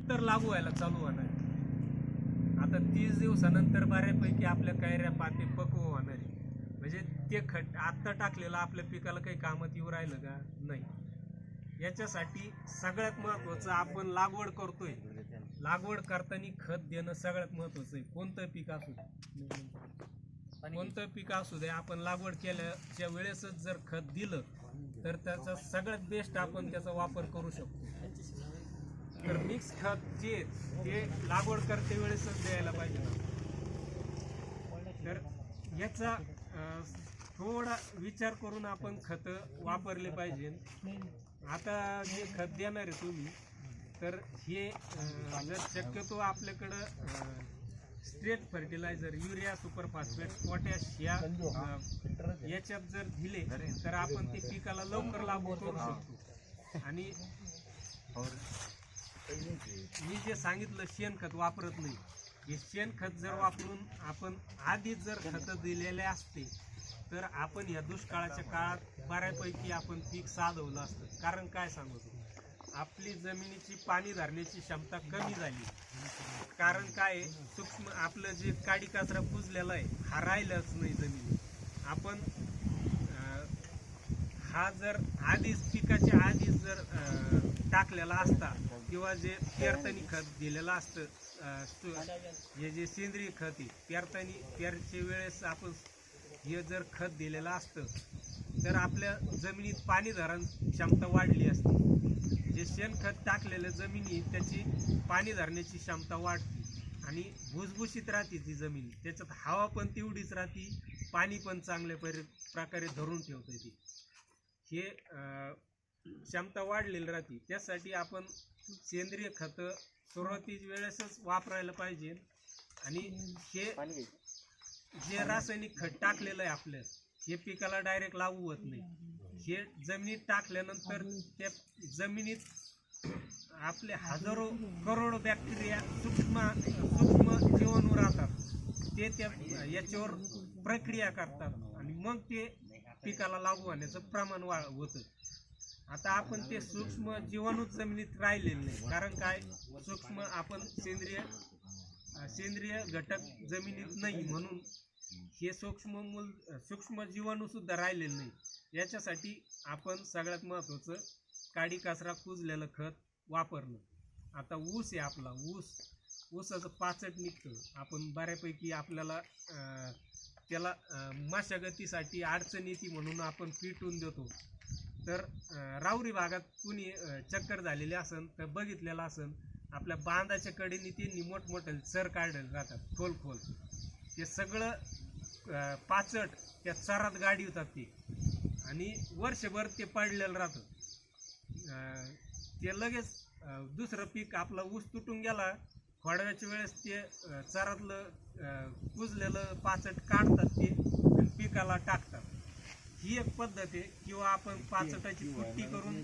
नंतर लागू व्हायला चालू होणार आहे. आता 30 दिवसानंतर बऱ्यापैकी आपल्या कैऱ्या पाते पक्व होणार आहे. म्हणजे ते खत आत्ता टाकलेलं आपल्या पिकाला काही कामात येऊ राहिलं का नाही. याच्यासाठी सगळ्यात महत्त्वाचं आपण लागवड करतोय, लागवड करताना खत देणं सगळ्यात महत्त्वाचं आहे. कोणतं पीक असू दे, कोणतं पीक असू दे, आपण लागवड केल्याच्या वेळेसच जर खत दिलं तर त्याचा सगळ्यात बेस्ट आपण त्याचा वापर करू शकतो. तर मिक्स खत जे ते लागवड करते वेळेसच द्यायला पाहिजे ना. तर याचा थोडा विचार करून आपण खत वापरले पाहिजे. आता जे खत देणार आहे तुम्ही, तर हे जर शक्यतो आपल्याकडं straight fertilizer, urea, super phosphate, potash याच्यात जर दिले तर आपण ते पिकाला लवकर लागू करू शकतो. आणि मी जे सांगितलं शेणखत वापरत नाही, हे शेणखत जर वापरून आपण आधीच जर खतं दिलेले असते तर आपण या दुष्काळाच्या काळात बऱ्यापैकी आपण पीक साधवलं असतं. कारण काय सांगतो, आपली जमिनीची पाणी धरण्याची क्षमता कमी झाली. कारण काय, सूक्ष्म आपलं जे काडी कचरा कुजलेला आहे हा राहिलाच नाही जमिनीत. आपण हा जर आधीच पिकाच्या आधीच जर टाकलेला असता किंवा जे पेरतानी खत दिलेलं असतं, हे जे सेंद्रिय खत आहे पेरच्या वेळेस आपण हे जर खत दिलेलं असतं तर आपल्या जमिनीत पाणी धरण क्षमता वाढली असते. जे शेणखत टाकलेलं जमिनी त्याची पाणी धरण्याची क्षमता वाढते आणि भुसभुशीत राहते ती जमीन. त्याच्यात हवा पण तेवढीच राहते, पाणी पण चांगल्या प्रकारे धरून ठेवता येते. हे क्षमता वाढलेली राहते. त्यासाठी आपण सेंद्रिय खतं सुरुवातीच्या वेळेसच वापरायला पाहिजे. आणि हे जे रासायनिक खत टाकलेलं आहे आपलं, हे पिकाला डायरेक्ट लागू होत नाही. हे जमिनीत टाकल्यानंतर त्या जमिनीत आपले हजारो करोडो बॅक्टेरिया सूक्ष्म जीवाणू राहतात. ते त्या याच्यावर प्रक्रिया करतात आणि मग ते पिकाला लागू होण्याचं प्रमाण होतं. आता आपण ते सूक्ष्म जीवाणूच जमिनीत राहिलेले नाही. कारण काय, सूक्ष्म आपण सेंद्रिय घटक जमिनीत नाही म्हणून हे सूक्ष्म जीवाणू सुद्धा राहिलेले नाही. याच्यासाठी आपण सगळ्यात महत्त्वाचं काडी कचरा कुजलेलं खत वापरणं. आता ऊस आहे आपला, ऊसाचं पाचट निघतं. आपण बऱ्यापैकी आपल्याला त्याला मशागतीसाठी अडचण येते म्हणून आपण पिटून देतो. तर राऊरी भागात कुणी चक्कर झालेली असन तर बघितलेलं असन, आपल्या बांधाच्या कडेने त्यांनी मोठमोठे चर काढलेले राहतात खोल. ते सगळं पाचट त्या चरात गाडी होतात ते, आणि वर्षभर ते पडलेलं राहतं. ते लगेच दुसरं पीक आपला ऊस तुटून गेला, खोडव्याच्या वेळेस ते चरातलं कुजलेलं पाचट काढतात ते आणि पिकाला टाकतात. ही एक पद्धत आहे. किंवा आपण पाचटाची पुट्टी करून